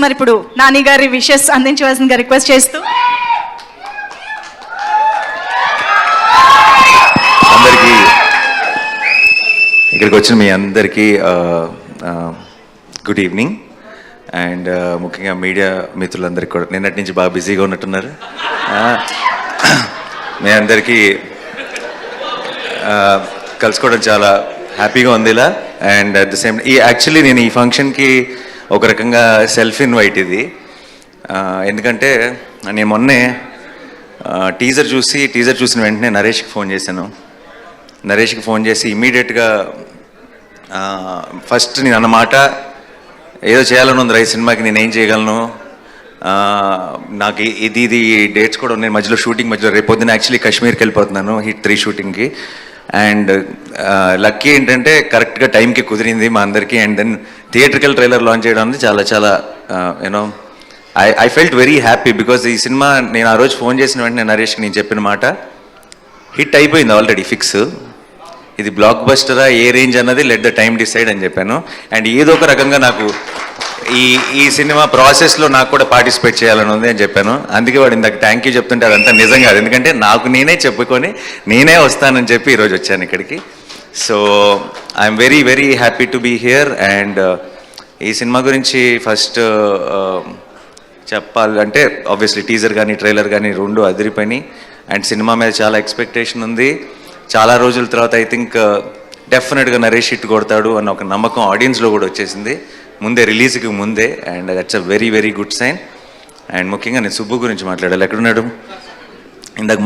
మరి ఇప్పుడు నాని గారి విషెస్ అందించవలసిందిగా రిక్వెస్ట్ చేస్తూ అందరికీ ఇక్కడికి వచ్చిన మీ అందరికీ గుడ్ ఈవినింగ్. అండ్ ముఖ్యంగా మీడియా మిత్రులందరికీ కూడా నిన్నటి నుంచి బాగా బిజీగా ఉన్నట్టున్నారు. మీ అందరికీ కలుసుకోవడం చాలా హ్యాపీగా ఉంది ఇలా. And at the same actually నేను ఈ ఫంక్షన్కి ఒక రకంగా సెల్ఫ్ ఇన్వైట్ ఇది. ఎందుకంటే నేను మొన్నే టీజర్ చూసిన వెంటనే నరేష్కి ఫోన్ చేశాను. నరేష్కి ఫోన్ చేసి ఇమీడియట్గా ఫస్ట్ నేను అన్నమాట ఏదో చేయాలని ఉంది ఈ సినిమాకి, నేనేం చేయగలను, నాకు ఇది డేట్స్ కూడా ఉన్నాయి మధ్యలో, షూటింగ్ మధ్యలో రేపు పొద్దున్న యాక్చువల్లీ కాశ్మీర్కి వెళ్ళిపోతున్నాను హిట్ 3 షూటింగ్కి. అండ్ లక్కీ ఏంటంటే కరెక్ట్గా టైంకి కుదిరింది మా అందరికీ. And then theatrical trailer launch చేయడం అనేది చాలా చాలా you know I felt very happy because ఈ సినిమా నేను ఆ రోజు ఫోన్ చేసిన వెంటనే నరేష్కి నేను చెప్పిన మాట హిట్ అయిపోయింది ఆల్రెడీ ఫిక్స్. ఇది బ్లాక్ బస్టరా ఏ రేంజ్ అన్నది లెట్ ద టైమ్ డిసైడ్ అని చెప్పాను. అండ్ ఏదో ఒక రకంగా నాకు ఈ సినిమా ప్రాసెస్లో నాకు కూడా పార్టిసిపేట్ చేయాలని ఉంది అని చెప్పాను. అందుకే వాడు ఇందాక థ్యాంక్ యూ చెప్తుంటే అదంతా నిజం కాదు, ఎందుకంటే నాకు నేనే చెప్పుకొని నేనే వస్తానని చెప్పి ఈరోజు వచ్చాను ఇక్కడికి. So I'm very very happy to be here. And ఈ సినిమా గురించి ఫస్ట్ చెప్పాలంటే ఆబ్వియస్లీ టీజర్ కానీ ట్రైలర్ కానీ రెండు అదిరిపోయినాయి. అండ్ సినిమా మీద చాలా ఎక్స్పెక్టేషన్ ఉంది. చాలా రోజుల తర్వాత ఐ థింక్ డెఫినెట్గా నరేష్ హిట్ కొడతాడు అన్న ఒక నమ్మకం ఆడియన్స్లో కూడా వచ్చేసింది ముందే, రిలీజ్కి ముందే. And that's a very very good sign. And ముఖ్యంగా నేను సుబ్బు గురించి మాట్లాడాలి. ఎక్కడున్నాడు ఇందాక